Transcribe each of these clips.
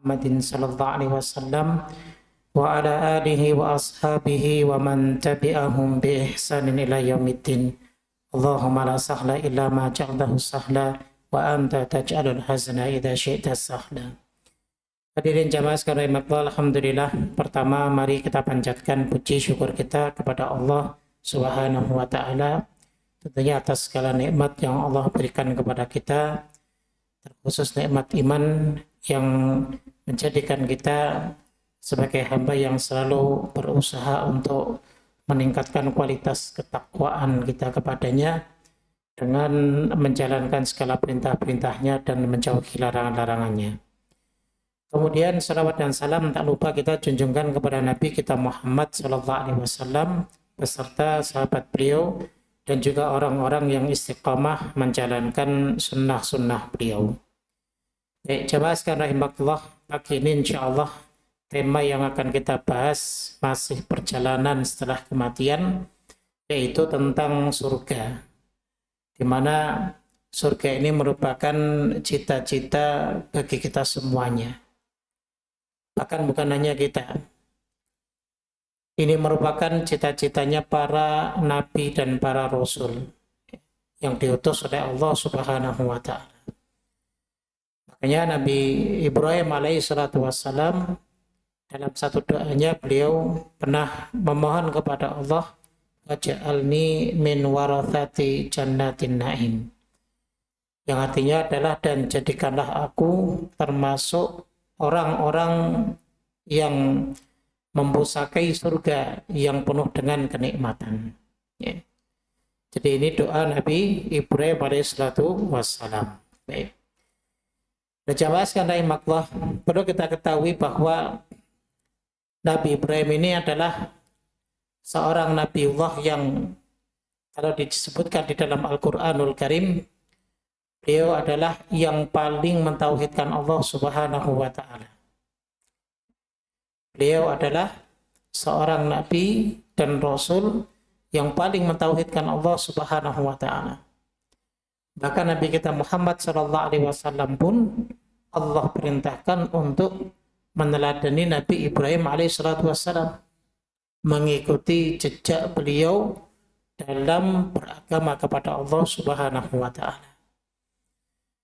Muhammadin sallallahu alaihi wasallam wa ala alihi wa ashabihi wa man tabi'ahum bi ihsanin ila yaumiddin. Allahumma la sahla illa ma ja'altahu sahla wa anta taj'alul hazna idza syi'ta sahla. Hadirin jamaah sekalian rahimakumullah, alhamdulillah. Pertama, mari kita panjatkan puji syukur kita kepada Allah Subhanahu wa taala, tentunya atas segala nikmat yang Allah berikan kepada kita, terkhusus nikmat iman yang menjadikan kita sebagai hamba yang selalu berusaha untuk meningkatkan kualitas ketakwaan kita kepadanya dengan menjalankan segala perintah-perintahnya dan menjauhi larangan-larangannya. Kemudian salawat dan salam tak lupa kita junjungkan kepada Nabi kita Muhammad SAW beserta sahabat beliau dan juga orang-orang yang istiqamah menjalankan sunnah-sunnah beliau. Baik, jamaah sekalian rahimakumullah, pagi ini insyaallah tema yang akan kita bahas masih perjalanan setelah kematian, yaitu tentang surga, di mana surga ini merupakan cita-cita bagi kita semuanya. Bahkan bukan hanya kita, ini merupakan cita-citanya para nabi dan para rasul yang diutus oleh Allah Subhanahu wa ta'ala. Makanya Nabi Ibrahim alaihissalatu wassalam dalam satu doanya beliau pernah memohon kepada Allah, waj'alni min warathati jannatin na'im, yang artinya adalah dan jadikanlah aku termasuk orang-orang yang mempusakai surga yang penuh dengan kenikmatan. Ya. Jadi ini doa Nabi Ibrahim alaihissalatu wassalam. Baik. Jamaah sekalian rahimakumullah, perlu kita ketahui bahwa Nabi Ibrahim ini adalah seorang Nabiullah yang kalau disebutkan di dalam Al-Quranul Karim, beliau adalah yang paling mentauhidkan Allah Subhanahu wa ta'ala. Beliau adalah seorang Nabi dan Rasul yang paling mentauhidkan Allah Subhanahu wa ta'ala. Bahkan Nabi kita Muhammad SAW pun Allah perintahkan untuk meneladani Nabi Ibrahim alaihissalam, mengikuti jejak beliau dalam beragama kepada Allah Subhanahu wa ta'ala.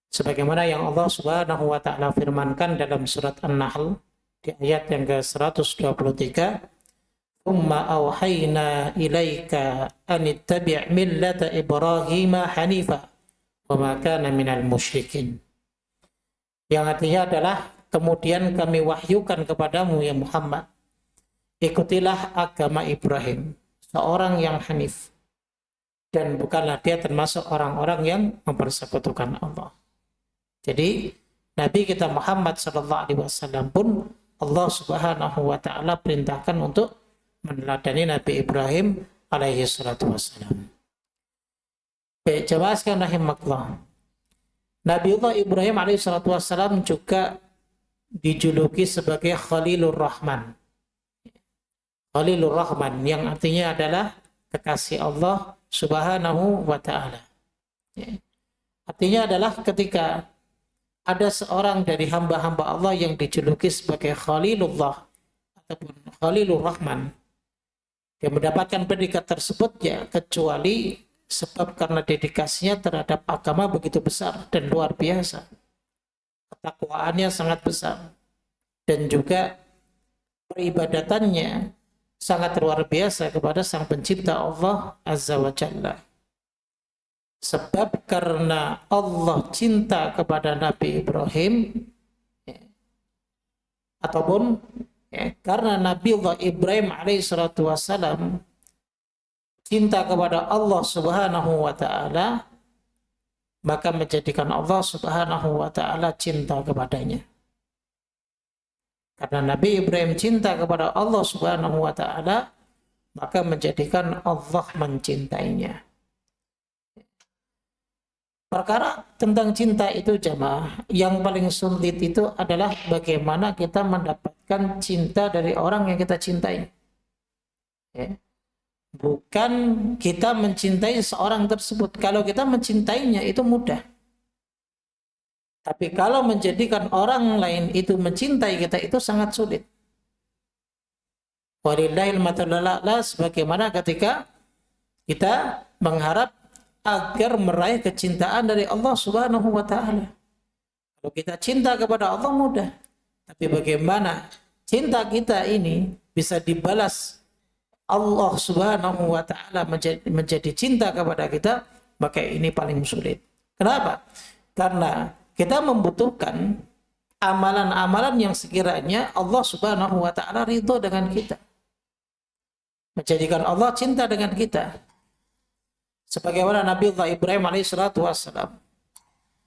Sebagaimana yang Allah Subhanahu wa ta'ala firmankan dalam surat An-Nahl di ayat yang ke-123, "Tsumma awhayna ilaika an ittabi' millata Ibrahim hanifa wa ma kana minal musyrikin." Yang artinya adalah kemudian kami wahyukan kepadamu ya Muhammad, ikutilah agama Ibrahim, seorang yang hanif, dan bukanlah dia termasuk orang-orang yang mempersekutukan Allah. Jadi Nabi kita Muhammad SAW pun Allah Subhanahu wa ta'ala perintahkan untuk meneladani Nabi Ibrahim alaihi salatu wassalam. Baik, jamaah sekalian rahimakumullah, Nabiullah Ibrahim alaihi salatu wassalam juga dijuluki sebagai Khalilur Rahman. Khalilur Rahman yang artinya adalah kekasih Allah Subhanahu wa ta'ala. Artinya adalah ketika ada seorang dari hamba-hamba Allah yang dijuluki sebagai Khalilullah ataupun Khalilur Rahman, dia mendapatkan predikat tersebut ya kecuali sebab karena dedikasinya terhadap agama begitu besar dan luar biasa. Ketakwaannya sangat besar dan juga peribadatannya sangat luar biasa kepada Sang Pencipta Allah Azza wa Jalla. Sebab karena Allah cinta kepada Nabi Ibrahim, ataupun karena Nabiullah Ibrahim alaihissalatu wassalam cinta kepada Allah Subhanahu wa ta'ala, maka menjadikan Allah Subhanahu wa ta'ala cinta kepadanya. Karena Nabi Ibrahim cinta kepada Allah Subhanahu wa ta'ala, maka menjadikan Allah mencintainya. Perkara tentang cinta itu jamaah, yang paling sulit itu adalah bagaimana kita mendapatkan cinta dari orang yang kita cintai. Ya. Bukan kita mencintai seorang tersebut. Kalau kita mencintainya itu mudah. Tapi kalau menjadikan orang lain itu mencintai kita itu sangat sulit. Walillahil mathalul a'la, sebagaimana ketika kita mengharap agar meraih kecintaan dari Allah Subhanahu wa taala. Kalau kita cinta kepada Allah mudah. Tapi bagaimana cinta kita ini bisa dibalas Allah Subhanahu wa taala menjadi cinta kepada kita, maka ini paling sulit. Kenapa? Karena kita membutuhkan amalan-amalan yang sekiranya Allah Subhanahu wa taala ridho dengan kita. Menjadikan Allah cinta dengan kita. Sebagaimana Nabi Allah Ibrahim alaihissalatu wassalam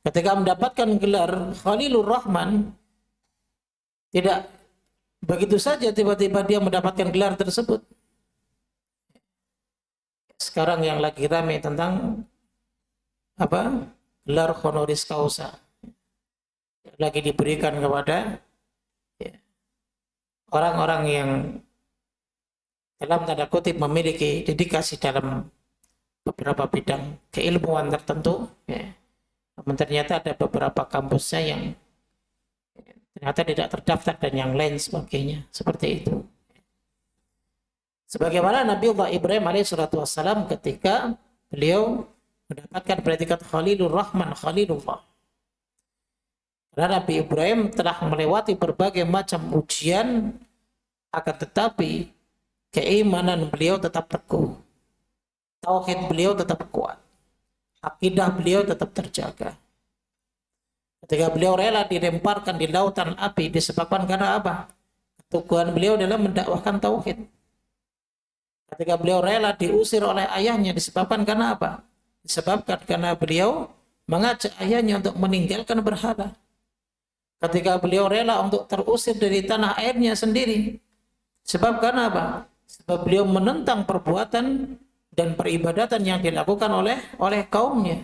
ketika mendapatkan gelar Khalilur Rahman, tidak begitu saja tiba-tiba dia mendapatkan gelar tersebut. Sekarang yang lagi ramai tentang apa? Gelar honoris causa. Lagi diberikan kepada orang-orang yang dalam tanda kutip memiliki dedikasi dalam beberapa bidang keilmuan tertentu, namun ternyata ada beberapa kampusnya yang ternyata tidak terdaftar dan yang lain sebagainya, seperti itu. Sebagaimana Nabi Allah Ibrahim alaihissalatu wassalam ketika beliau mendapatkan predikat Khalilur Rahman, Khalilullah. Karena Nabi Ibrahim telah melewati berbagai macam ujian, akan tetapi keimanan beliau tetap teguh. Tauhid beliau tetap kuat. Akidah beliau tetap terjaga. Ketika beliau rela dilemparkan di lautan api disebabkan karena apa? Keteguhan beliau dalam mendakwahkan tauhid. Ketika beliau rela diusir oleh ayahnya disebabkan karena apa? Disebabkan karena beliau mengajak ayahnya untuk meninggalkan berhala. Ketika beliau rela untuk terusir dari tanah airnya sendiri, sebabkan apa? Sebab beliau menentang perbuatan dan peribadatan yang dilakukan oleh kaumnya.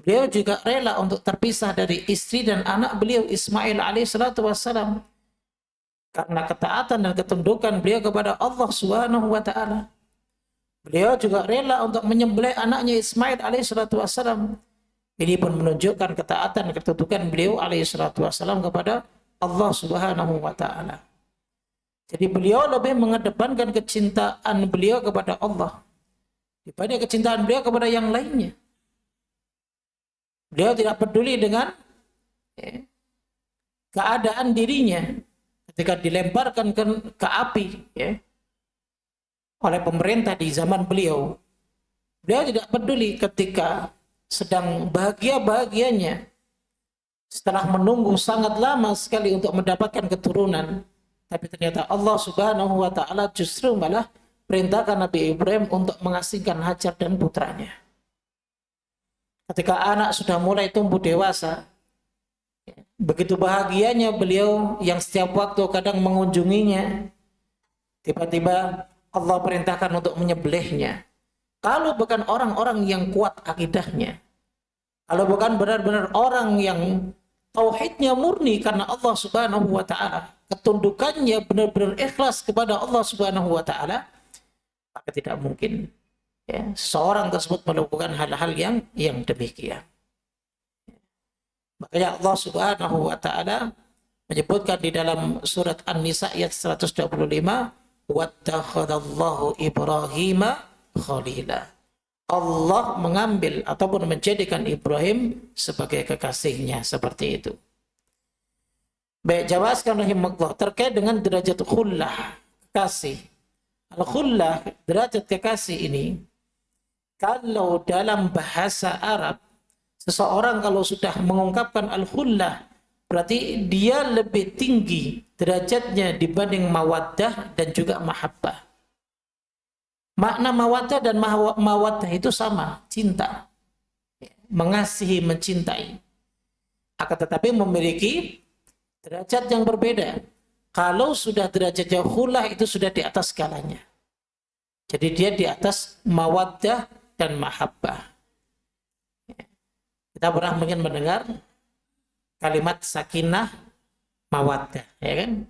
Beliau juga rela untuk terpisah dari istri dan anak beliau Ismail alaihissalatu wassalam karena ketaatan dan ketundukan beliau kepada Allah Subhanahu wa taala. Beliau juga rela untuk menyembelih anaknya Ismail alaihissalatu wassalam. Ini pun menunjukkan ketaatan dan ketundukan beliau alaihissalatu wassalam kepada Allah Subhanahu wa taala. Jadi beliau lebih mengedepankan kecintaan beliau kepada Allah daripada kecintaan beliau kepada yang lainnya. Beliau tidak peduli dengan keadaan dirinya ketika dilemparkan ke api oleh pemerintah di zaman beliau. Beliau tidak peduli ketika sedang bahagia-bahagianya setelah menunggu sangat lama sekali untuk mendapatkan keturunan. Tapi ternyata Allah Subhanahu wa taala justru malah perintahkan Nabi Ibrahim untuk mengasingkan Hajar dan putranya. Ketika anak sudah mulai tumbuh dewasa, begitu bahagianya beliau yang setiap waktu kadang mengunjunginya, tiba-tiba Allah perintahkan untuk menyembelihnya. Kalau bukan orang-orang yang kuat akidahnya, kalau bukan benar-benar orang yang tauhidnya murni karena Allah Subhanahu wa taala, ketundukannya benar-benar ikhlas kepada Allah Subhanahu wa taala, maka tidak mungkin seorang tersebut melakukan hal-hal yang demikian. Makanya Allah Subhanahu wa taala menyebutkan di dalam surat An-Nisa ayat 125, wattakhadallahu Ibrahima khalila. Allah mengambil ataupun menjadikan Ibrahim sebagai kekasihnya, seperti itu. Baik, jelaskan rahimahullah terkait dengan derajat khullah, kekasih. Al-khullah, derajat kekasih ini, kalau dalam bahasa Arab, seseorang kalau sudah mengungkapkan al-khullah, berarti dia lebih tinggi derajatnya dibanding mawaddah dan juga mahabbah. Makna mawaddah dan mawaddah itu sama, cinta. Mengasihi, mencintai. Akan tetapi memiliki derajat yang berbeda. Kalau sudah derajatnya khullah itu sudah di atas skalanya. Jadi dia di atas mawaddah dan mahabbah. Kita pernah mungkin mendengar kalimat sakinah mawaddah, ya kan?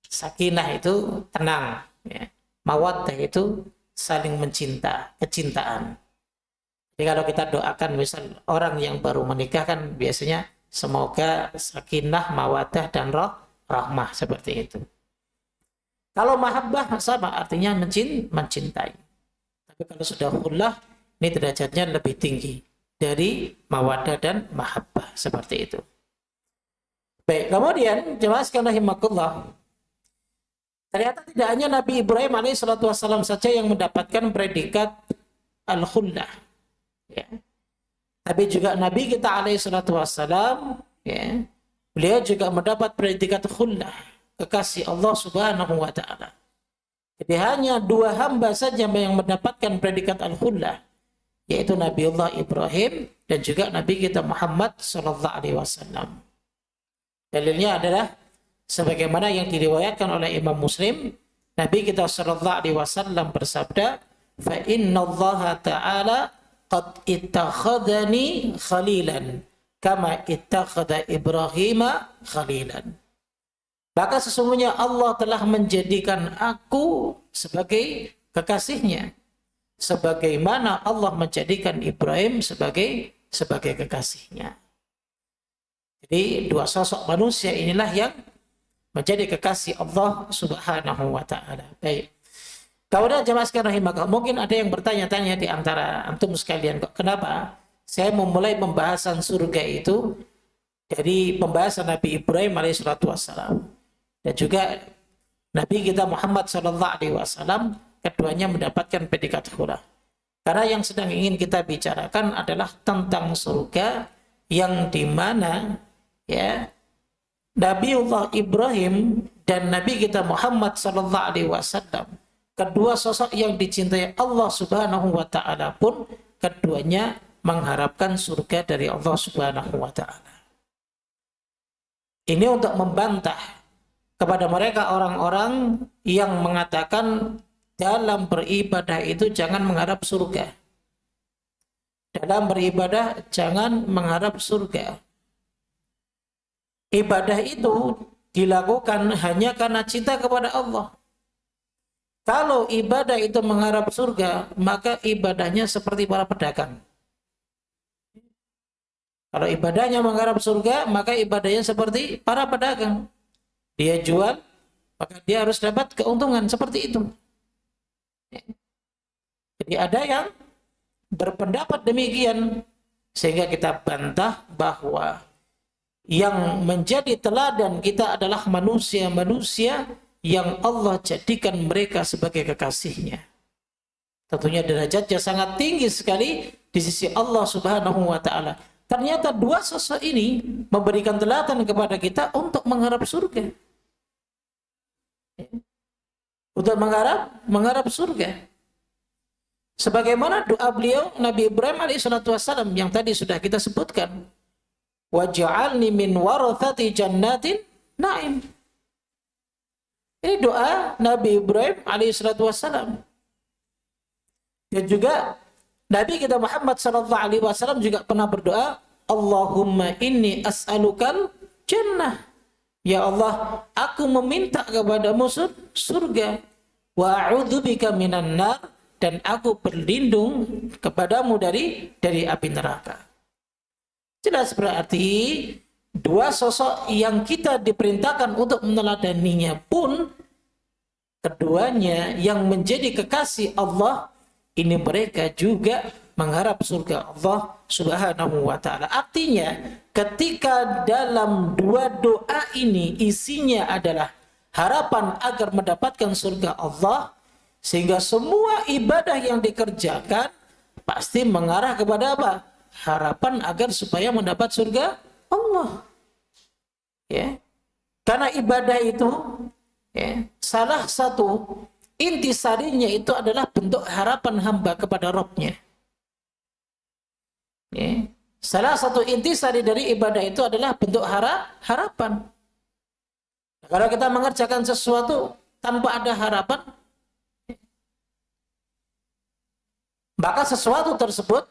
Sakinah itu tenang, ya. Mawaddah itu saling mencinta, kecintaan. Jadi kalau kita doakan misal orang yang baru menikah kan biasanya Semoga sakinah, mawaddah, dan rahmah seperti itu. Kalau mahabbah sama artinya mencintai. Tapi kalau sudah khullah, ini derajatnya lebih tinggi dari mawaddah dan mahabbah seperti itu. Baik, kemudian jemaah sekalian rahimakumullah, ternyata tidak hanya Nabi Ibrahim alaihissalam saja yang mendapatkan predikat al-khullah, ya. Tapi juga Nabi kita alaihissalam, ya, beliau juga mendapat predikat khullah, kekasih Allah subhanahu wa ta'ala. Jadi hanya dua hamba saja yang mendapatkan predikat al-khullah, yaitu Nabiullah Ibrahim dan juga Nabi kita Muhammad sallallahu alaihi wasallam. Dalilnya adalah sebagaimana yang diriwayatkan oleh Imam Muslim, Nabi kita sallallahu alaihi wasallam bersabda, "Fa innallaha ta'ala qad ittakhadhani khalilan kama ittakhadha Ibrahima khalilan." Maka sesungguhnya Allah telah menjadikan aku sebagai kekasihnya, sebagaimana Allah menjadikan Ibrahim sebagai kekasihnya. Jadi dua sosok manusia inilah yang menjadi kekasih Allah subhanahu wa ta'ala. Baik. Kemudian jemaah sekalian rahimakumullah, mungkin ada yang bertanya-tanya di antara antum sekalian, kok kenapa saya memulai pembahasan surga itu dari pembahasan Nabi Ibrahim alaihissalam dan juga Nabi kita Muhammad sallallahu alaihi wasallam, keduanya mendapatkan predikat khullah. Karena yang sedang ingin kita bicarakan adalah tentang surga yang dimana, ya, Nabiullah Ibrahim dan Nabi kita Muhammad sallallahu alaihi wasallam, kedua sosok yang dicintai Allah subhanahu wa ta'ala pun keduanya mengharapkan surga dari Allah subhanahu wa ta'ala. Ini untuk membantah kepada mereka orang-orang yang mengatakan dalam beribadah itu jangan mengharap surga. Dalam beribadah jangan mengharap surga. Ibadah itu dilakukan hanya karena cinta kepada Allah. Kalau ibadah itu mengharap surga, maka ibadahnya seperti para pedagang. Kalau ibadahnya mengharap surga, maka ibadahnya seperti para pedagang. Dia jual, maka dia harus dapat keuntungan seperti itu. Jadi ada yang berpendapat demikian, sehingga kita bantah bahwa yang menjadi teladan kita adalah manusia-manusia yang Allah jadikan mereka sebagai kekasihnya. Tentunya derajatnya sangat tinggi sekali di sisi Allah subhanahu wa ta'ala. Ternyata dua sosok ini memberikan teladan kepada kita untuk mengharap surga. Untuk mengharap surga. Sebagaimana doa beliau Nabi Ibrahim alaihissalam yang tadi sudah kita sebutkan. Waj'alni min warathati jannatin na'im. Ini doa Nabi Ibrahim alaihissalam. Dan juga Nabi kita Muhammad sallallahu alaihi wasallam juga pernah berdoa, Allahumma inni as'alukal jannah. Ya Allah, aku meminta kepadamu surga. Wa a'udzubika minan nar, dan aku berlindung kepadamu dari api neraka. Jelas berarti dua sosok yang kita diperintahkan untuk meneladaninya pun keduanya yang menjadi kekasih Allah, ini mereka juga mengharap surga Allah subhanahu wa ta'ala. Artinya ketika dalam dua doa ini isinya adalah harapan agar mendapatkan surga Allah, sehingga semua ibadah yang dikerjakan pasti mengarah kepada apa? Harapan agar supaya mendapat surga Allah. Ya. Karena ibadah itu, ya, salah satu intisarinya itu adalah bentuk harapan hamba kepada Rabb-nya. Ya. Salah satu intisari dari ibadah itu adalah bentuk harapan. Kalau kita mengerjakan sesuatu tanpa ada harapan, maka sesuatu tersebut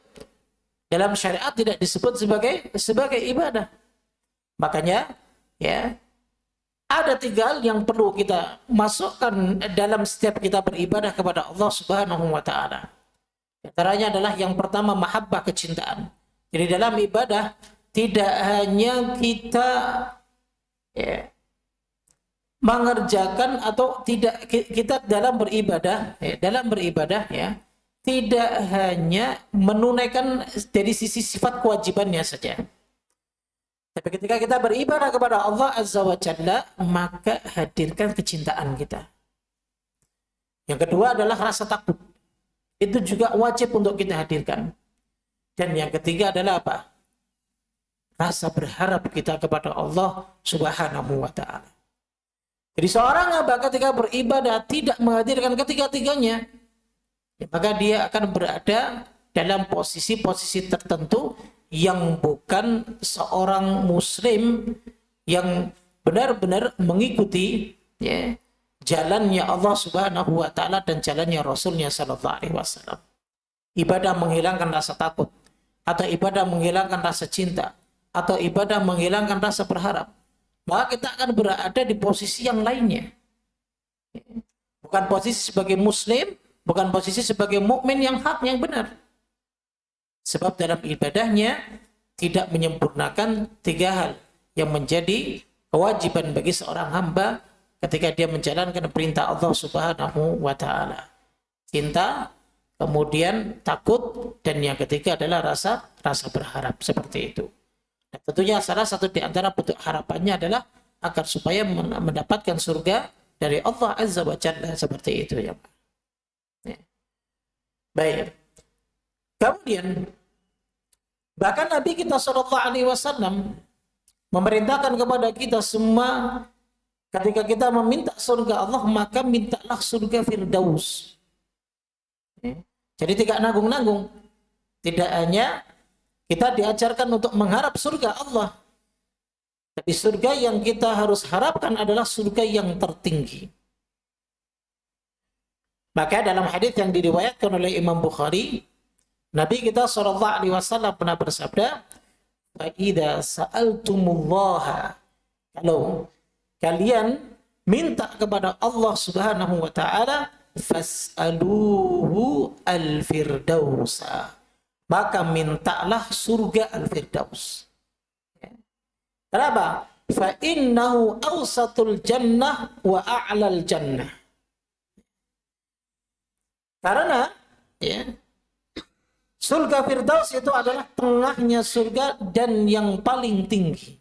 dalam syariat tidak disebut sebagai ibadah. Makanya, ya, ada tiga hal yang perlu kita masukkan dalam setiap kita beribadah kepada Allah subhanahu wa ta'ala. Antaranya adalah yang pertama mahabbah, kecintaan. Jadi dalam ibadah tidak hanya kita ya, mengerjakan atau tidak kita dalam beribadah ya tidak hanya menunaikan dari sisi sifat kewajibannya saja, tapi ketika kita beribadah kepada Allah Azza wa Jalla, maka hadirkan kecintaan kita. Yang kedua adalah rasa takut, itu juga wajib untuk kita hadirkan. Dan yang ketiga adalah apa? Rasa berharap kita kepada Allah Subhanahu wa Ta'ala. Jadi seorang hamba ketika beribadah tidak menghadirkan ketiga-tiganya, ya, maka dia akan berada dalam posisi-posisi tertentu yang bukan seorang muslim yang benar-benar mengikuti ya, jalannya Allah Subhanahu wa Ta'ala dan jalannya Rasulnya Sallallahu Alaihi Wasallam. Ibadah menghilangkan rasa takut, atau ibadah menghilangkan rasa cinta, atau ibadah menghilangkan rasa berharap, maka kita akan berada di posisi yang lainnya. Bukan posisi sebagai muslim, bukan posisi sebagai mukmin yang hak, yang benar. Sebab dalam ibadahnya tidak menyempurnakan tiga hal yang menjadi kewajiban bagi seorang hamba ketika dia menjalankan perintah Allah Subhanahu wa Ta'ala. Cinta, kemudian takut, dan yang ketiga adalah rasa berharap, seperti itu. Dan tentunya salah satu di antara bentuk harapannya adalah agar supaya mendapatkan surga dari Allah Azza wa Jalla, seperti itu ya. Baik. Kemudian bahkan Nabi kita Shallallahu Alaihi Wasallam memerintahkan kepada kita semua, ketika kita meminta surga Allah, maka mintalah surga Firdaus. Jadi tidak nanggung-nanggung. Tidak hanya kita diajarkan untuk mengharap surga Allah, tapi surga yang kita harus harapkan adalah surga yang tertinggi. Maka dalam hadis yang diriwayatkan oleh Imam Bukhari, Nabi kita SAW pernah bersabda, "Fa'idha sa'altumullaha," kalau kalian minta kepada Allah Subhanahu wa Ta'ala, fas'aluhu al-firdausa, maka mintalah surga al-firdaus. Kenapa? Fa innahu awsatul jannah wa a'lal jannah. Karena ya, surga firdaus itu adalah tengahnya surga dan yang paling tinggi.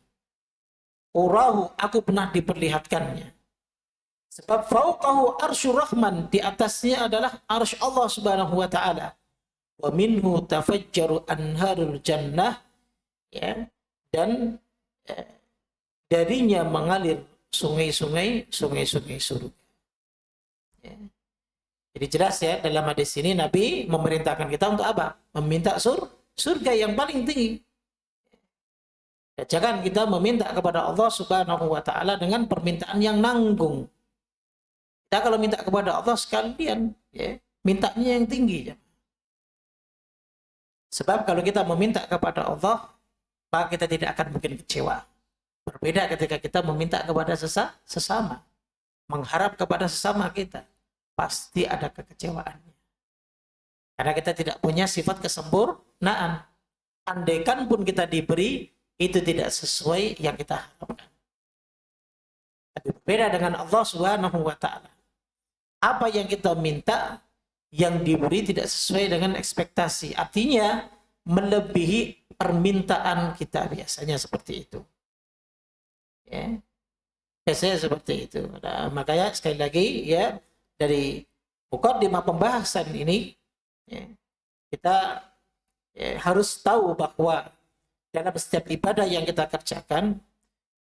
Urahu, aku pernah diperlihatkannya. Sebab fauqahu arsyur rahman, di atasnya adalah arsy Allah Subhanahu wa Ta'ala. Wa minhu tafajjaru anharul jannah, ya, dan darinya mengalir sungai-sungai surga. Ya. Jadi jelas ya, dalam hadis ini Nabi memerintahkan kita untuk apa? Meminta surga yang paling tinggi. Ya, jangan kita meminta kepada Allah Subhanahu wa Ta'ala dengan permintaan yang nanggung. Kita kalau minta kepada Allah sekalian, ya, mintanya yang tinggi. Ya. Sebab kalau kita meminta kepada Allah, maka kita tidak akan mungkin kecewa. Berbeda ketika kita meminta kepada sesama, mengharap kepada sesama kita, pasti ada kekecewaannya. Karena kita tidak punya sifat kesempurnaan. Andaikan pun kita diberi, itu tidak sesuai yang kita harapkan. Tapi berbeda dengan Allah Subhanahu wa Ta'ala. Apa yang kita minta, yang diberi tidak sesuai dengan ekspektasi. Artinya melebihi permintaan kita, biasanya seperti itu. Ya. Biasanya seperti itu. Nah, makanya sekali lagi ya, dari mukadimah pembahasan ini ya, kita ya, harus tahu bahwa dalam setiap ibadah yang kita kerjakan,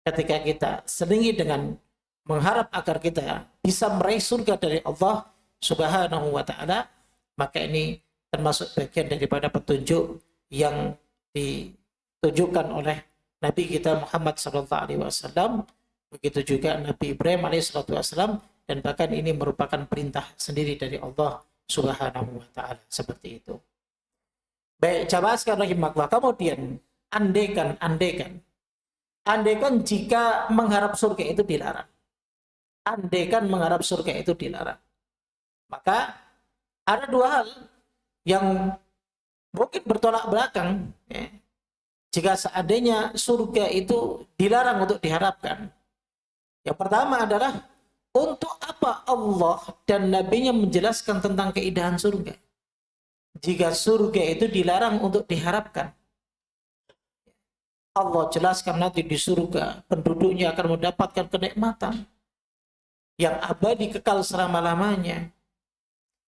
ketika kita selingi dengan mengharap agar kita bisa meraih surga dari Allah Subhanahu wa Ta'ala, maka ini termasuk bagian daripada petunjuk yang ditunjukkan oleh Nabi kita Muhammad SAW, begitu juga Nabi Ibrahim alaihissalam, dan bahkan ini merupakan perintah sendiri dari Allah Subhanahu wa Ta'ala, seperti itu. Baik, jamaah sekalian rahimakumullah, kemudian andaikan jika mengharap surga itu dilarang. Andaikan mengharap surga itu dilarang, maka ada dua hal yang mungkin bertolak belakang. Ya. jika seandainya surga itu dilarang untuk diharapkan. Yang pertama adalah, untuk apa Allah dan Nabi-Nya menjelaskan tentang keindahan surga? Jika surga itu dilarang untuk diharapkan. Allah jelaskan nanti di surga, penduduknya akan mendapatkan kenikmatan yang abadi kekal selama-lamanya.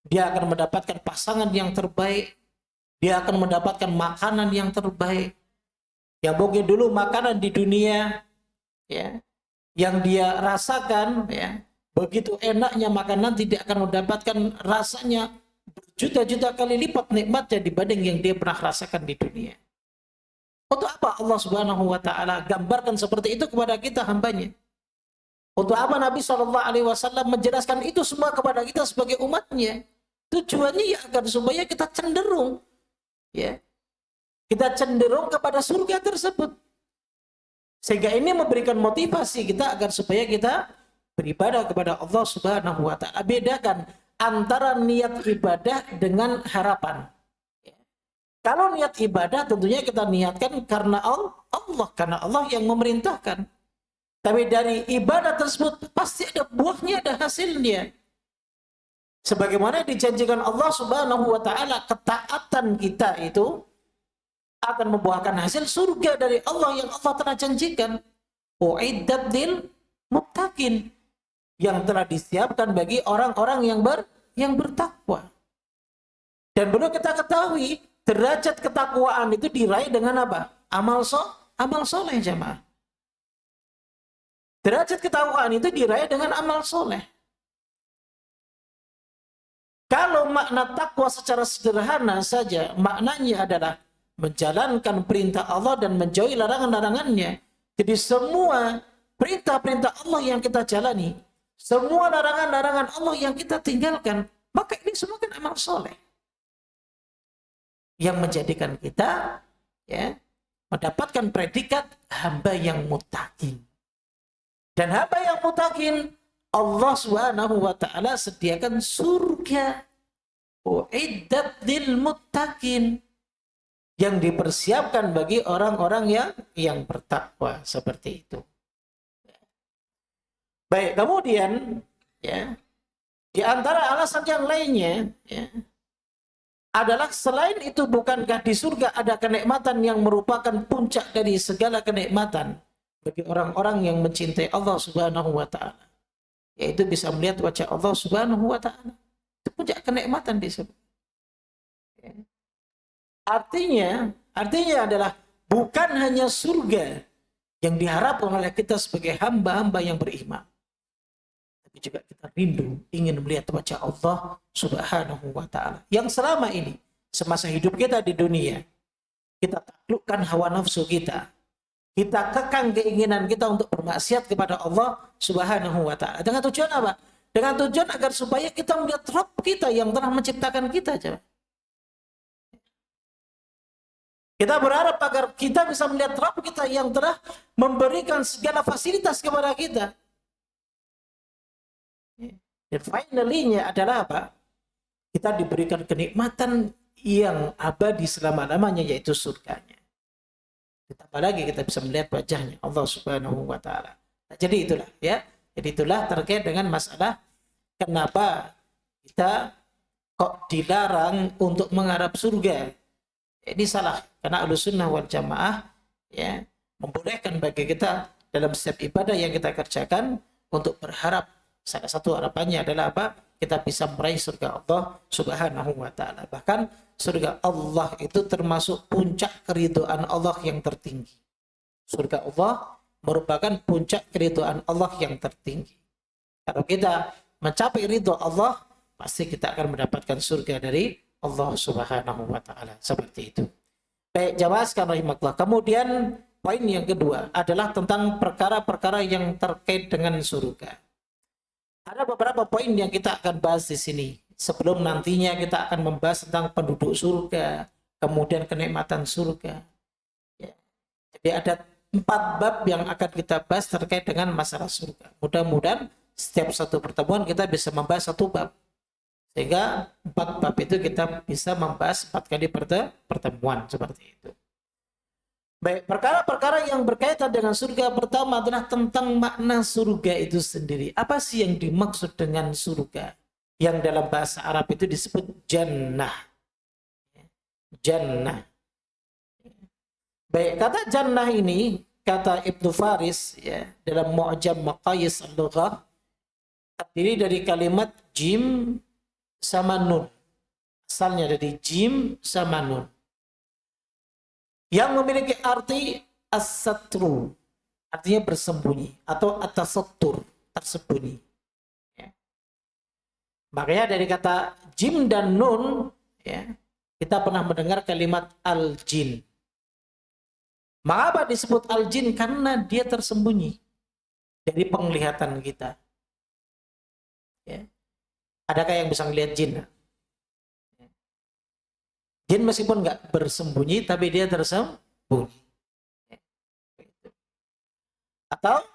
Dia akan mendapatkan pasangan yang terbaik. Dia akan mendapatkan makanan yang terbaik. Yang mungkin dulu makanan di dunia, ya, yang dia rasakan, ya, begitu enaknya makanan, tidak akan mendapatkan rasanya berjuta-juta kali lipat nikmatnya dibanding yang dia pernah rasakan di dunia. Untuk apa Allah Subhanahu wa taala gambarkan seperti itu kepada kita hambanya? Untuk apa Nabi SAW menjelaskan itu semua kepada kita sebagai umatnya? Tujuannya ya agar supaya kita cenderung, ya, kita cenderung kepada surga tersebut. Sehingga ini memberikan motivasi kita agar supaya kita beribadah kepada Allah Subhanahu wa taala. Bedakan antara niat ibadah dengan harapan. Kalau niat ibadah tentunya kita niatkan karena Allah, karena Allah yang memerintahkan. Tapi dari ibadah tersebut pasti ada buahnya, ada hasilnya. Sebagaimana dijanjikan Allah Subhanahu wa taala, ketaatan kita itu akan membuahkan hasil surga dari Allah yang Allah telah janjikan. Uiddat lil muttaqin, yang telah disiapkan bagi orang-orang yang bertakwa. Dan perlu kita ketahui, derajat ketakwaan itu diraih dengan apa? Amal soleh, jemaah. Derajat ketakwaan itu diraih dengan amal soleh. Kalau makna takwa secara sederhana saja, maknanya adalah menjalankan perintah Allah dan menjauhi larangan-larangannya. Jadi semua perintah-perintah Allah yang kita jalani, semua larangan-larangan Allah yang kita tinggalkan, maka ini semua kan amal soleh yang menjadikan kita, ya, mendapatkan predikat hamba yang muttaqin. Dan hamba yang muttaqin, Allah Subhanahu wa taala sediakan surga uiddat lil muttaqin, yang dipersiapkan bagi orang-orang yang bertakwa, seperti itu. Baik, kemudian, ya, di antara alasan yang lainnya, ya, adalah selain itu, bukankah di surga ada kenikmatan yang merupakan puncak dari segala kenikmatan bagi orang-orang yang mencintai Allah Subhanahu wa taala, yaitu bisa melihat wajah Allah Subhanahu wa taala. Itu puncak kenikmatan di surga. Ya. Artinya adalah bukan hanya surga yang diharapkan oleh kita sebagai hamba-hamba yang beriman, tapi juga kita rindu ingin melihat wajah Allah Subhanahu wa taala yang selama ini semasa hidup kita di dunia kita taklukkan hawa nafsu kita. Kita kekang keinginan kita untuk bermaksiat kepada Allah Subhanahu wa taala. Dengan tujuan apa? Dengan tujuan agar supaya kita melihat Rabb kita yang telah menciptakan kita, coba. Kita berharap agar kita bisa melihat Rabb kita yang telah memberikan segala fasilitas kepada kita. Dan finally-nya adalah apa? Kita diberikan kenikmatan yang abadi selama-lamanya, yaitu surganya. Ditambah lagi kita bisa melihat wajahnya Allah Subhanahu wa taala. Nah, jadi itulah, ya. Jadi itulah terkait dengan masalah kenapa kita kok dilarang untuk mengharap surga. Ini salah, karena Ahlussunnah wal Jamaah, ya, membolehkan bagi kita dalam setiap ibadah yang kita kerjakan untuk berharap. Salah satu harapannya adalah apa? Kita bisa meraih surga Allah Subhanahu wa taala. Bahkan surga Allah itu termasuk puncak keridhaan Allah yang tertinggi. Surga Allah merupakan puncak keridhaan Allah yang tertinggi. Kalau kita mencapai ridho Allah, pasti kita akan mendapatkan surga dari Allah Subhanahu wa taala. Seperti itu. Baik, jamaah sekalian rahimakumullah. Kemudian poin yang kedua adalah tentang perkara-perkara yang terkait dengan surga. Ada beberapa poin yang kita akan bahas di sini. Sebelum nantinya kita akan membahas tentang penduduk surga, kemudian kenikmatan surga. Ya. Jadi ada 4 bab yang akan kita bahas terkait dengan masalah surga. Mudah-mudahan setiap satu pertemuan kita bisa membahas 1 bab. Sehingga 4 bab itu kita bisa membahas 4 kali pertemuan, seperti itu. Baik, perkara-perkara yang berkaitan dengan surga pertama adalah tentang makna surga itu sendiri. Apa sih yang dimaksud dengan surga? Yang dalam bahasa Arab itu disebut jannah. Jannah. Baik, kata jannah ini, kata Ibnu Faris ya, dalam Mu'jam Maqayis al-Lughah, terdiri dari kalimat jim sama nun. Asalnya dari jim sama nun. Yang memiliki arti as-satru, artinya bersembunyi, atau at-tasattur, tersembunyi. Ya. Makanya dari kata jim dan nun, ya, kita pernah mendengar kalimat al-jin. Mengapa disebut al-jin? Karena dia tersembunyi dari penglihatan kita. Ya. Adakah yang bisa melihat jin? Jin meskipun nggak bersembunyi, tapi dia tersembunyi. Atau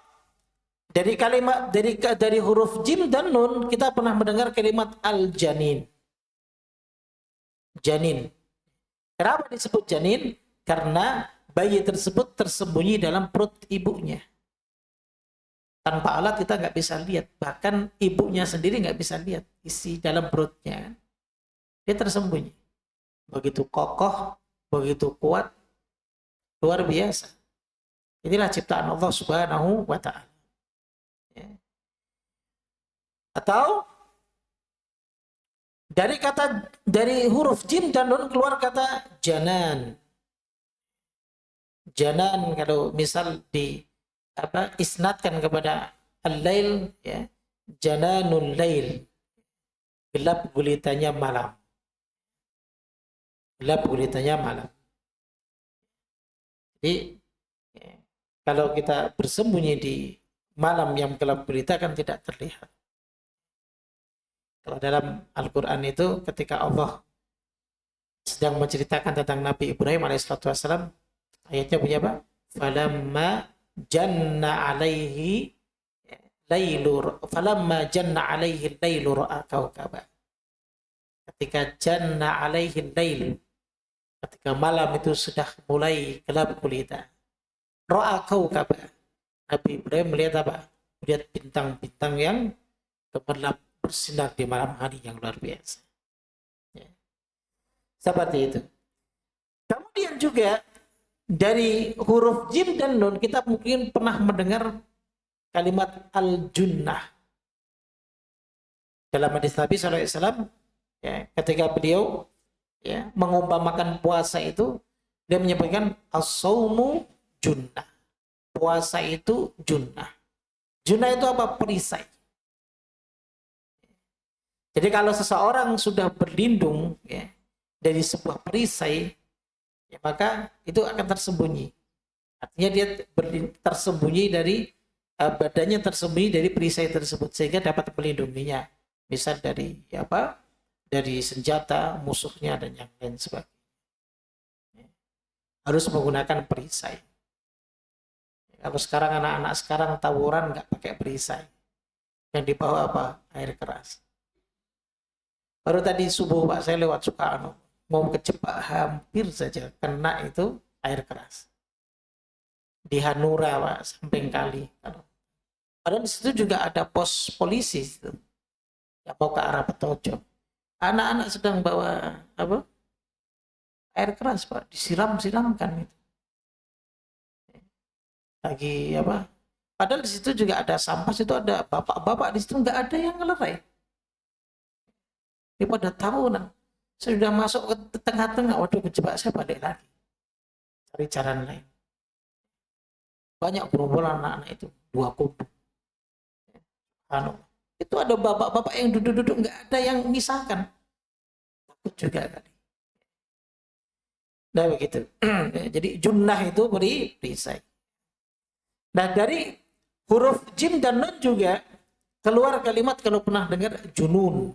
dari kalimat dari huruf jim dan nun kita pernah mendengar kalimat al-janin. Janin. Kenapa disebut janin? Karena bayi tersebut tersembunyi dalam perut ibunya. Tanpa alat kita nggak bisa lihat. Bahkan ibunya sendiri nggak bisa lihat isi dalam perutnya. Dia tersembunyi. Begitu kokoh, begitu kuat, luar biasa. Inilah ciptaan Allah Subhanahu wa Ta'ala. Ya. Atau dari huruf jim dan nun keluar kata janan. Janan kalau misal isnadkan kepada al-lail, ya, jananul lail, gelap gulitanya malam. Gelap gulitanya malam. Jadi ya, kalau kita bersembunyi di malam yang gelap gulita kan tidak terlihat. Kalau dalam Al-Quran itu ketika Allah sedang menceritakan tentang Nabi Ibrahim alaihissalam, ayatnya punya apa? Falamma janna alaihi lailu ra'a kaukaba. Ketika janna alaihi lail, ketika malam itu sudah mulai gelap gulita, ra'a kaukaba, Nabi Ibrahim melihat apa? Melihat bintang-bintang yang gemerlap bersinar di malam hari yang luar biasa. Ya. Seperti itu. Kemudian juga dari huruf jim dan nun kita mungkin pernah mendengar kalimat al-junnah. Dalam hadis Nabi SAW, ya, ketika beliau ya, mengumpamakan puasa itu, dia menyebutkan as-saumu junnah. Puasa itu junnah. Junnah itu apa? Perisai. Jadi kalau seseorang sudah berlindung ya, dari sebuah perisai, ya, maka itu akan tersembunyi. Artinya dia tersembunyi dari badannya tersembunyi dari perisai tersebut sehingga dapat melindunginya. Misal dari apa? Dari senjata musuhnya dan yang lain sebagainya. Harus menggunakan perisai. Kalau sekarang anak-anak sekarang tawuran nggak pakai perisai. Yang dibawa apa? Air keras. Baru tadi subuh Pak saya lewat Sukarno, mau kejebak hampir saja kena itu air keras. Di Hanura Pak, samping kali. Padahal di situ juga ada pos polisi itu. Yang mau ke arah Petojo. Anak-anak sedang bawa apa? Air keras Pak, disiram-siramkan itu. Lagi apa? Padahal di situ juga ada sampah, situ ada bapak-bapak di situ nggak ada yang ngelerai. Dia pada tahu nah, saya sudah masuk ke tengah-tengah, waduh kejebak saya balik lagi. Cari jalan lain. Banyak gerombolan anak-anak itu, 2 kubu. Itu ada bapak-bapak yang duduk-duduk nggak ada yang misahkan. Takut juga kali. Nah begitu. Jadi junnah itu perisai. Nah dari huruf jim dan nun juga keluar kalimat kalau pernah dengar junun.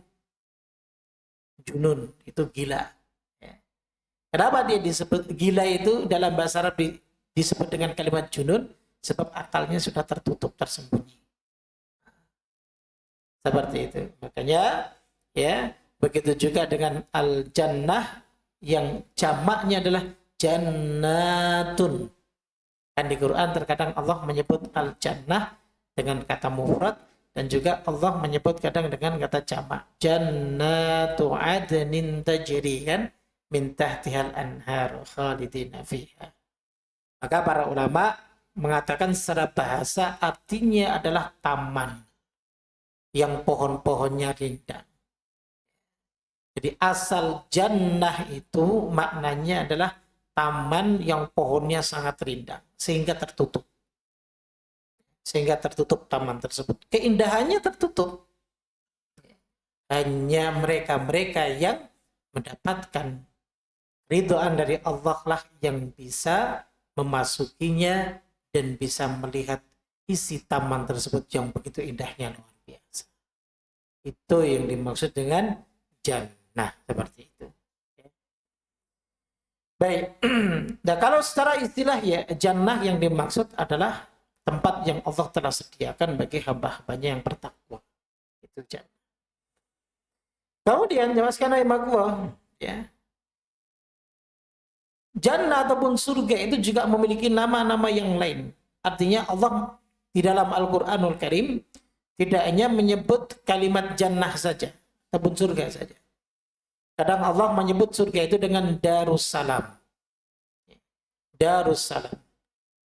Junun itu gila. Kenapa dia disebut gila itu dalam bahasa Arab disebut dengan kalimat junun? Sebab akalnya sudah tertutup, tersembunyi. Seperti itu. Makanya ya begitu juga dengan al-jannah yang jamaknya adalah jannatun. Kan di Quran terkadang Allah menyebut al-jannah dengan kata mufrad, dan juga Allah menyebut kadang dengan kata jamak. Jannatu adnin tajri, kan, min tahtihal anhar khalidina fiha. Maka para ulama mengatakan secara bahasa artinya adalah taman yang pohon-pohonnya rindang. Jadi asal jannah itu maknanya adalah taman yang pohonnya sangat rindang sehingga tertutup. Sehingga tertutup taman tersebut. Keindahannya tertutup. Hanya mereka-mereka yang mendapatkan ridhaan dari Allah lah yang bisa memasukinya dan bisa melihat isi taman tersebut yang begitu indahnya, luar biasa. Itu yang dimaksud dengan jannah, seperti itu. Baik. Nah, kalau secara istilah ya, jannah yang dimaksud adalah tempat yang Allah telah sediakan bagi hamba-hambanya yang bertakwa. Itu jannah. Kemudian jelaskan ayat ya. Jannah ataupun surga itu juga memiliki nama-nama yang lain. Artinya Allah di dalam Al-Qur'anul Karim tidak hanya menyebut kalimat jannah saja ataupun surga saja. Kadang Allah menyebut surga itu dengan Darussalam. Darussalam.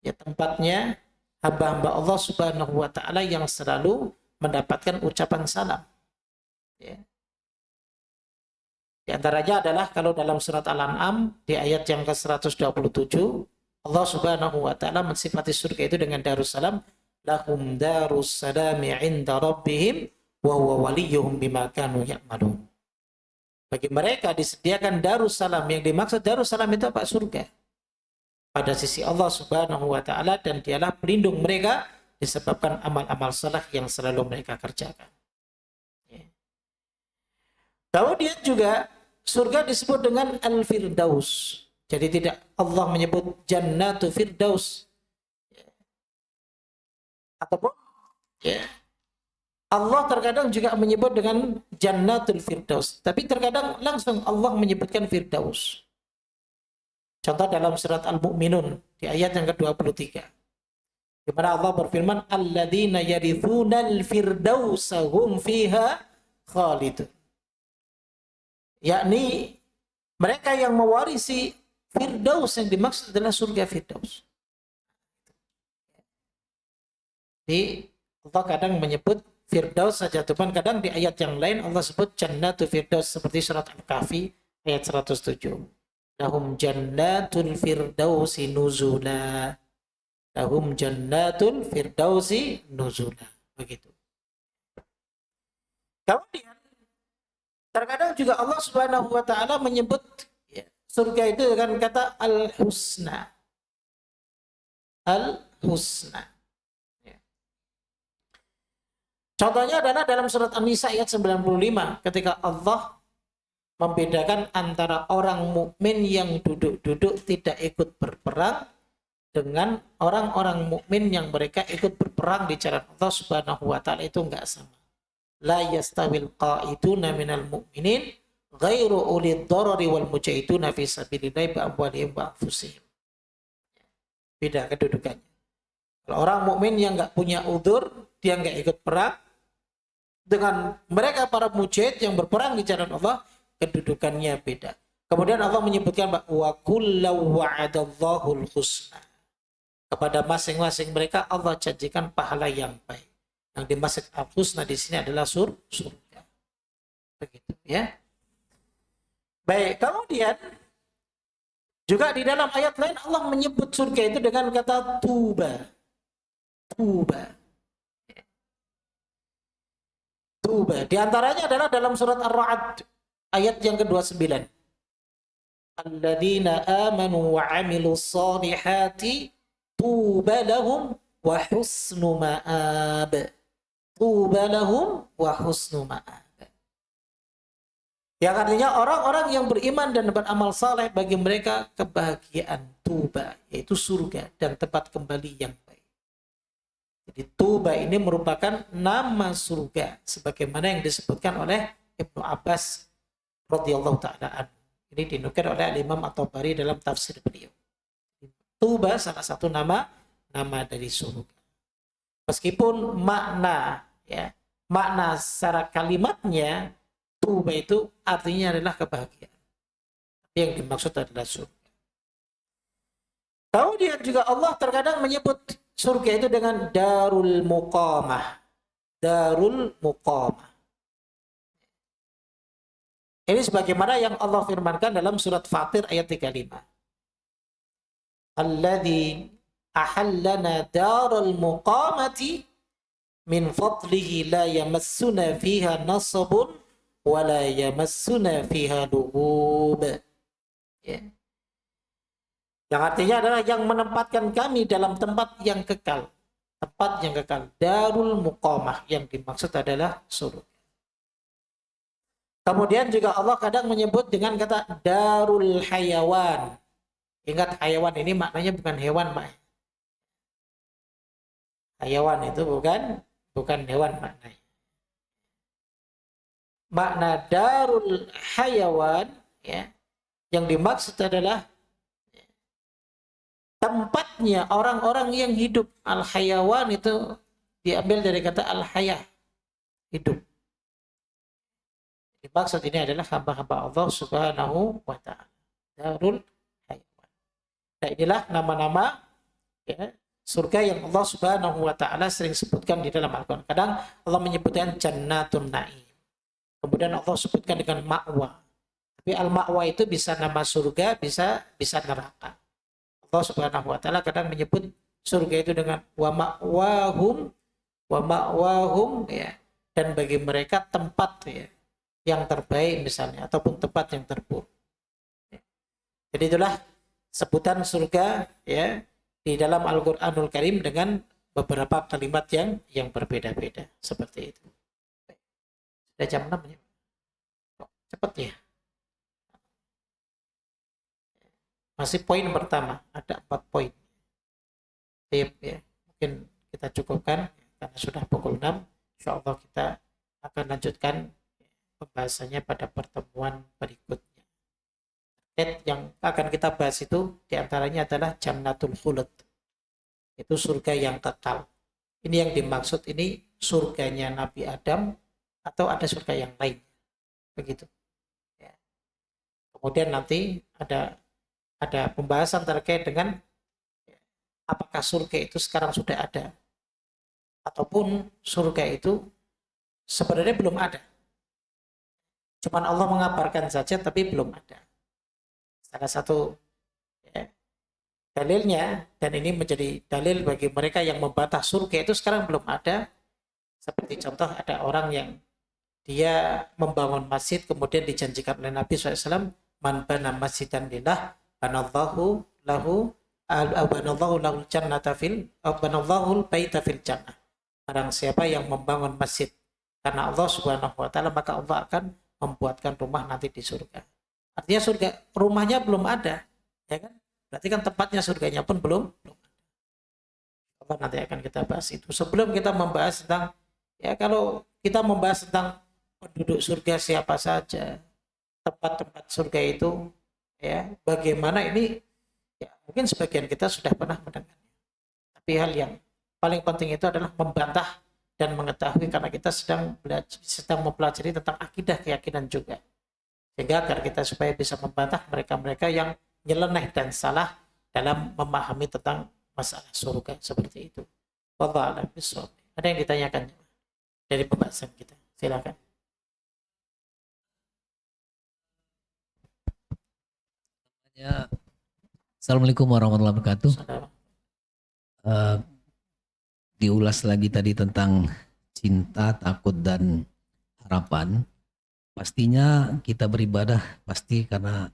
Ya, tempatnya hamba-hamba Allah Subhanahu wa taala yang selalu mendapatkan ucapan salam. Ya. Di antaranya adalah kalau dalam surat Al-An'am di ayat yang ke-127, Allah Subhanahu wa taala mensifati surga itu dengan Darussalam, lahum darussalami 'inda rabbihim wa huwa waliyuhum bima kanu ya'malun. Bagi mereka disediakan Darussalam, yang dimaksud Darussalam itu apa? Surga. Pada sisi Allah Subhanahu wa taala, dan dialah pelindung mereka disebabkan amal-amal saleh yang selalu mereka kerjakan. Kemudian juga surga disebut dengan Al-Firdaus. Jadi tidak Allah menyebut Jannatu Firdaus. Ataupun ya, Allah terkadang juga menyebut dengan Jannatul Firdaus. Tapi terkadang langsung Allah menyebutkan Firdaus. Contoh dalam surat Al-Mu'minun di ayat yang ke-23. Di mana Allah berfirman, Alladzina yarithunal firdausa hum fiha khalidun. Yakni mereka yang mewarisi Firdaus, yang dimaksud adalah surga Firdaus. Jadi Allah kadang menyebut Firdaus saja, teman, kadang di ayat yang lain Allah sebut Jannatu Firdaus, seperti surat Al-Kahfi ayat 107. Lahum jannatul firdausi nuzula. Lahum jannatul firdausi nuzula. Begitu. Kemudian terkadang juga Allah Subhanahu wa taala menyebut ya, surga itu dengan kata al-husna. Al-husna. Ya. Contohnya adalah dalam surat An-Nisa ayat 95 ketika Allah membedakan antara orang mukmin yang duduk-duduk tidak ikut berperang dengan orang-orang mukmin yang mereka ikut berperang di jalan Allah Subhanahu wa taala, itu enggak sama. La yastawil qa'iduna minal mu'minin ghairu ulid darari wal mujahiduna fi sabilillahi bi amwalihim wa anfusihim. Beda kedudukannya. Kalau orang mukmin yang enggak punya udzur, dia enggak ikut perang, dengan mereka para mujahid yang berperang di jalan Allah, kedudukannya beda. Kemudian Allah menyebutkan wa kullu wa'adallahu al-husna. Kepada masing-masing mereka Allah janjikan pahala yang baik. Yang dimaksud al-husna di sini adalah surga. Begitu ya. Baik, kemudian juga di dalam ayat lain Allah menyebut surga itu dengan kata tuba. Tuba. Tuba. Di antaranya adalah dalam surat Ar-Ra'd ayat yang ke-29. Alladzina amanu wa 'amilus shalihati tuba lahum wa husnu ma'ab. Tuba lahum wa husnu ma'ab. Yang artinya orang-orang yang beriman dan beramal saleh, bagi mereka kebahagiaan tuba, yaitu surga dan tempat kembali yang baik. Jadi tuba ini merupakan nama surga sebagaimana yang disebutkan oleh Ibnu Abbas radhiyallahu taala anhu. Ini dinukil oleh Imam At-Tabari dalam tafsir beliau. Tuba salah satu nama nama dari surga. Meskipun makna secara kalimatnya tuba itu artinya adalah kebahagiaan. Tapi yang dimaksud adalah surga. Kemudian juga Allah terkadang menyebut surga itu dengan darul muqamah. Darul muqamah. Ini sebagaimana yang Allah firmankan dalam surat Fatir ayat 35. Alladzi ahallana daral muqamati min fadlihi la yamassuna fiha nasabun wa la yamassuna fiha lughub. Ya. Yang artinya adalah yang menempatkan kami dalam tempat yang kekal. Tempat yang kekal. Darul muqamah. Yang dimaksud adalah surga. Kemudian juga Allah kadang menyebut dengan kata darul hayawan. Ingat, hayawan ini maknanya bukan hewan, Pak. Hayawan itu bukan hewan maknanya. Makna darul hayawan ya, yang dimaksud adalah tempatnya orang-orang yang hidup. Al-hayawan itu diambil dari kata al-haya, hidup. Dimaksud ini adalah hamba-hamba Allah Subhanahu wa ta'ala. Darul hayawan. Nah, inilah nama-nama ya, surga yang Allah Subhanahu wa ta'ala sering sebutkan di dalam Al-Quran. Kadang Allah menyebutkan jannatun na'im. Kemudian Allah sebutkan dengan ma'wa. Tapi al-ma'wa itu bisa nama surga, bisa neraka. Allah Subhanahu wa ta'ala kadang menyebut surga itu dengan wa ma'wahum ya, dan bagi mereka tempat ya yang terbaik misalnya, ataupun tempat yang terburuk. Jadi itulah sebutan surga ya di dalam Al-Qur'anul Karim dengan beberapa kalimat yang berbeda-beda seperti itu. Sudah jam 6 ya. Cepat ya. Masih poin pertama, ada 4 poin. Tip ya. Mungkin kita cukupkan karena sudah pukul 6. Insyaallah kita akan lanjutkan pembahasannya pada pertemuan berikutnya. Yang akan kita bahas itu diantaranya adalah Jannatul Khulud. Itu surga yang kekal. Ini yang dimaksud, ini surganya Nabi Adam atau ada surga yang lain. Begitu. Ya. Kemudian nanti ada pembahasan terkait dengan apakah surga itu sekarang sudah ada ataupun surga itu sebenarnya belum ada. Cuman Allah mengabarkan saja tapi belum ada. Salah satu ya, dalilnya, dan ini menjadi dalil bagi mereka yang membantah surga itu sekarang belum ada. Seperti contoh ada orang yang dia membangun masjid kemudian dijanjikan oleh Nabi SAW, man bana masjidan lillah banallahu lahu jannata fil banallahu baita fil jannah. Barang siapa yang membangun masjid karena Allah Subhanahu wa ta'ala, maka Allah akan membuatkan rumah nanti di surga. Artinya surga, rumahnya belum ada, ya kan? Berarti kan tempatnya surganya pun belum ada. Allah nanti akan kita bahas itu. Sebelum kita membahas tentang, ya kalau kita membahas tentang penduduk surga siapa saja, tempat-tempat surga itu, ya bagaimana ini, ya mungkin sebagian kita sudah pernah mendengarnya. Tapi hal yang paling penting itu adalah membantah dan mengetahui, karena kita sedang mempelajari tentang akidah keyakinan juga, sehingga agar kita supaya bisa membantah mereka-mereka yang nyeleneh dan salah dalam memahami tentang masalah surga seperti itu. Wallahu a'lam bishawab. Ada yang ditanyakan dari pembahasan kita? Silakan. Ya, Assalamualaikum warahmatullahi wabarakatuh. Diulas lagi tadi tentang cinta, takut, dan harapan. Pastinya kita beribadah pasti karena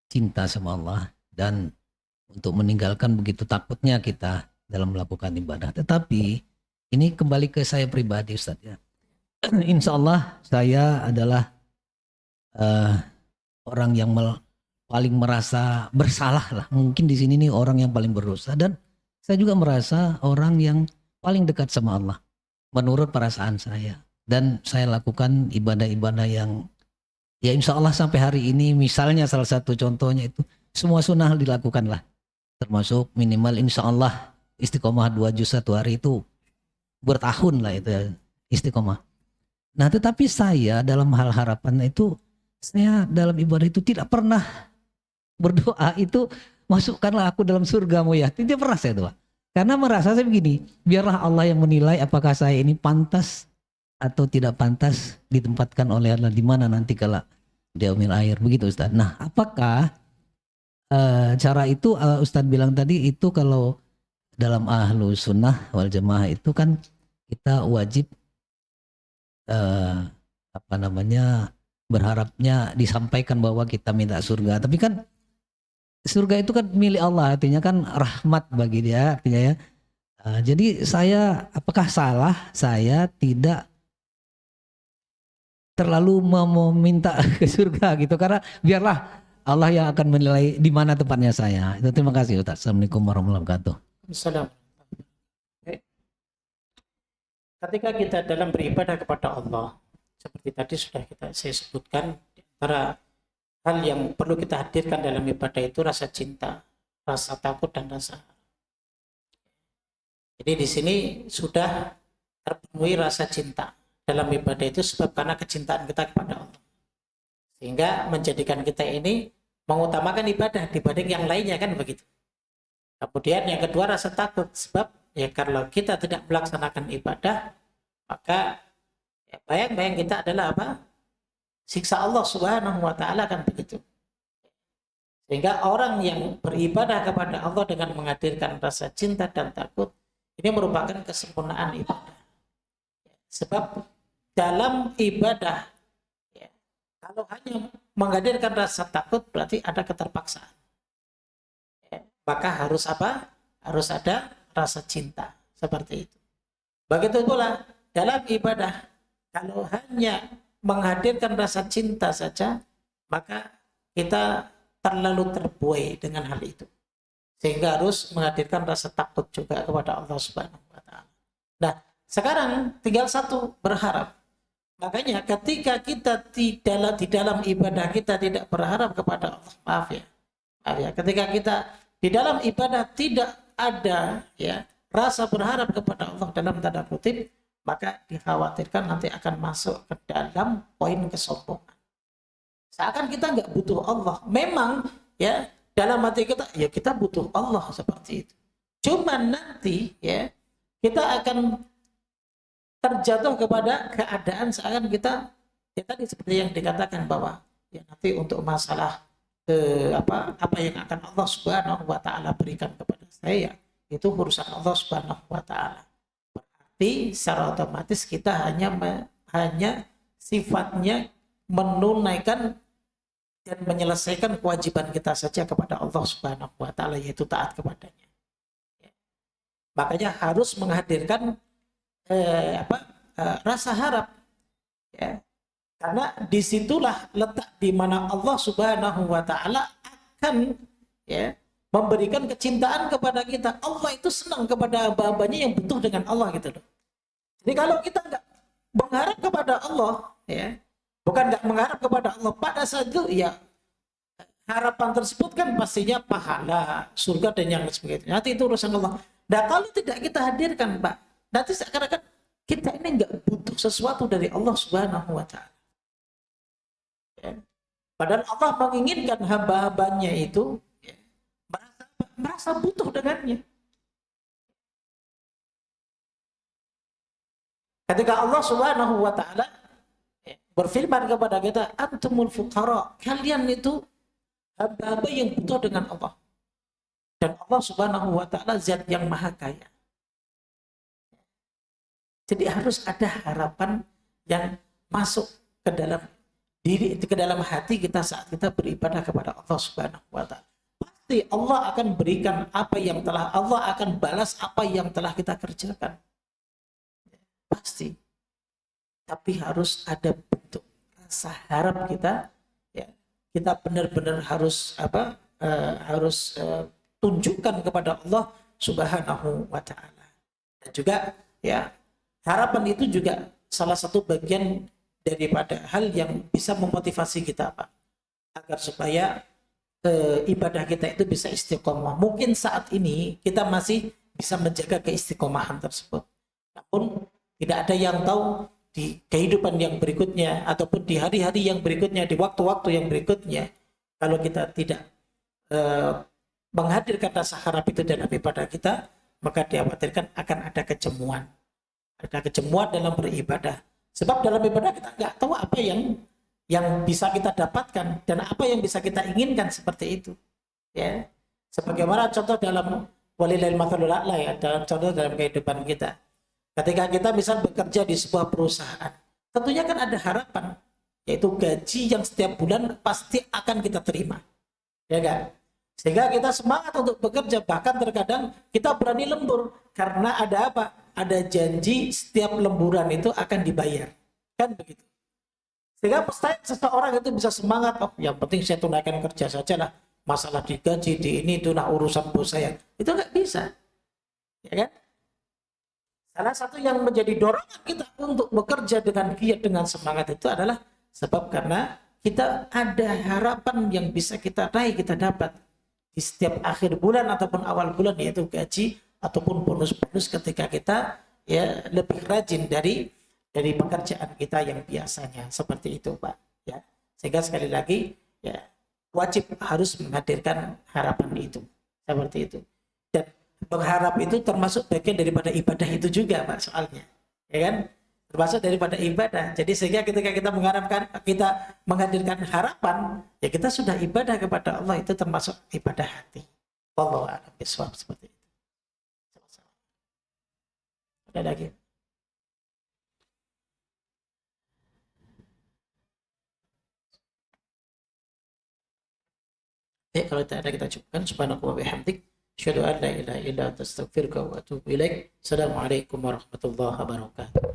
cinta sama Allah, dan untuk meninggalkan begitu takutnya kita dalam melakukan ibadah. Tetapi ini kembali ke saya pribadi, Ustaz ya. Insya Allah saya adalah orang yang paling merasa bersalah lah. Mungkin di sini nih orang yang paling berdosa, dan saya juga merasa orang yang paling dekat sama Allah menurut perasaan saya. Dan saya lakukan ibadah-ibadah yang ya insya Allah sampai hari ini, misalnya salah satu contohnya itu semua sunnah dilakukan lah, termasuk minimal insya Allah istiqomah 2 juz 1 hari itu bertahun lah itu ya, istiqomah. Nah tetapi saya dalam hal harapan itu, saya dalam ibadah itu tidak pernah berdoa itu masukkanlah aku dalam surgamu ya. Tidak pernah saya doa. Karena merasa saya begini, biarlah Allah yang menilai apakah saya ini pantas atau tidak pantas ditempatkan oleh Allah di mana nanti kala di yaumil akhir. Begitu Ustaz. Nah apakah cara itu Ustaz bilang tadi itu kalau dalam ahlu sunnah wal jamaah itu kan kita wajib apa namanya berharapnya disampaikan bahwa kita minta surga. Tapi kan surga itu kan milik Allah, artinya kan rahmat bagi dia, artinya ya. Jadi saya, apakah salah saya tidak terlalu meminta ke surga gitu, karena biarlah Allah yang akan menilai di mana tempatnya saya. Itu terima kasih Ustaz. Assalamualaikum warahmatullahi wabarakatuh. Salam. Ketika kita dalam beribadah kepada Allah, seperti tadi sudah saya sebutkan, di antara hal yang perlu kita hadirkan dalam ibadah itu rasa cinta, rasa takut, dan rasa. Jadi di sini sudah terpenuhi rasa cinta dalam ibadah itu sebab karena kecintaan kita kepada Allah. Sehingga menjadikan kita ini mengutamakan ibadah dibanding yang lainnya, kan begitu. Kemudian yang kedua rasa takut, sebab ya kalau kita tidak melaksanakan ibadah, maka ya, bayang-bayang kita adalah apa? Siksa Allah Subhanahu wa ta'ala, kan begitu. Sehingga orang yang beribadah kepada Allah dengan menghadirkan rasa cinta dan takut, ini merupakan kesempurnaan ibadah. Sebab dalam ibadah ya, kalau hanya menghadirkan rasa takut berarti ada keterpaksaan. Ya, maka harus apa? Harus ada rasa cinta, seperti itu. Begitu pula dalam ibadah, kalau hanya menghadirkan rasa cinta saja, maka kita terlalu terbuai dengan hal itu. Sehingga harus menghadirkan rasa takut juga kepada Allah Subhanahu wa ta'ala. Nah, sekarang tinggal satu, berharap. Makanya ketika kita di dalam ibadah kita tidak berharap kepada Allah, maaf ya, ketika kita di dalam ibadah tidak ada ya rasa berharap kepada Allah dalam tanda kutip, maka dikhawatirkan nanti akan masuk ke dalam poin kesombongan. Seakan kita nggak butuh Allah. Memang ya dalam hati kita ya kita butuh Allah seperti itu. Cuman nanti ya kita akan terjatuh kepada keadaan seakan kita ya tadi seperti yang dikatakan bahwa ya nanti untuk masalah apa yang akan Allah Subhanahu wa ta'ala berikan kepada saya itu urusan Allah Subhanahu wa ta'ala. Berarti secara otomatis kita hanya sifatnya menunaikan dan menyelesaikan kewajiban kita saja kepada Allah Subhanahu wa ta'ala, yaitu taat kepadanya. Makanya harus menghadirkan rasa harap ya. Karena disitulah letak di mana Allah Subhanahu wa ta'ala akan ya memberikan kecintaan kepada kita. Allah itu senang kepada hamba-hambanya yang butuh dengan Allah gitu loh. Jadi kalau kita nggak mengharap kepada Allah ya, bukan nggak mengharap kepada Allah, pada saat itu ya harapan tersebut kan pastinya pahala, surga dan yang sebagainya. Nanti itu urusan Allah. Nah kalau tidak kita hadirkan Pak, nanti seakan-akan kita ini nggak butuh sesuatu dari Allah Subhanahu wa ta'ala. Ya. Padahal Allah menginginkan hamba-hambanya itu ya, merasa butuh dengannya. Ketika Allah Subhanahu wa ta'ala ya, berfirman kepada kita, antumul fuqara, kalian itu hamba-hamba yang butuh dengan Allah. Dan Allah Subhanahu wa ta'ala zat yang maha kaya. Jadi harus ada harapan yang masuk ke dalam diri, ke dalam hati kita saat kita beribadah kepada Allah Subhanahu wa ta'ala. Pasti Allah akan berikan apa yang telah, Allah akan balas apa yang telah kita kerjakan. Pasti. Tapi harus ada bentuk rasa harap kita ya. Kita benar-benar harus tunjukkan kepada Allah Subhanahu wa ta'ala. Dan juga ya harapan itu juga salah satu bagian daripada hal yang bisa memotivasi kita Pak, agar supaya ibadah kita itu bisa istiqomah. Mungkin saat ini kita masih bisa menjaga keistiqomahan tersebut. Namun tidak ada yang tahu di kehidupan yang berikutnya ataupun di hari-hari yang berikutnya, di waktu-waktu yang berikutnya, kalau kita tidak menghadirkan rasa harap itu dalam ibadah kita, maka dikhawatirkan akan ada kejemuan. Ada kejemuan dalam beribadah. Sebab dalam ibadah kita nggak tahu apa yang bisa kita dapatkan dan apa yang bisa kita inginkan seperti itu. Ya, sebagaimana contoh dalam walillahil mathalul a'la, ya, dalam contoh dalam kehidupan kita. Ketika kita misal bekerja di sebuah perusahaan, tentunya kan ada harapan, yaitu gaji yang setiap bulan pasti akan kita terima, ya kan? Sehingga kita semangat untuk bekerja, bahkan terkadang kita berani lembur karena ada apa? Ada janji setiap lemburan itu akan dibayar, kan begitu? Sehingga pasti seseorang itu bisa semangat, oh yang penting saya tunaikan kerja saja lah, masalah digaji di ini itu nah urusan bos saya, itu nggak bisa, ya kan? Salah satu yang menjadi dorongan kita untuk bekerja dengan giat, dengan semangat itu adalah sebab karena kita ada harapan yang bisa kita raih, kita dapat di setiap akhir bulan ataupun awal bulan, yaitu gaji ataupun bonus-bonus ketika kita ya lebih rajin dari pekerjaan kita yang biasanya, seperti itu Pak. Ya, sehingga sekali lagi ya wajib harus menghadirkan harapan itu, seperti itu. Dan berharap itu termasuk bagian daripada ibadah itu juga Pak, soalnya, ya kan? Termasuk daripada ibadah. Jadi sehingga ketika kita menghadirkan harapan, ya kita sudah ibadah kepada Allah, itu termasuk ibadah hati. Wallahu a'lam bishawab, seperti itu. Ada lagi? Kalau tidak ada kita cukupkan. Subhanallahi wa bihamdik, asyhadu an la ilaha illa anta, astaghfiruka wa atubu ilaik. Assalamualaikum warahmatullahi wabarakatuh.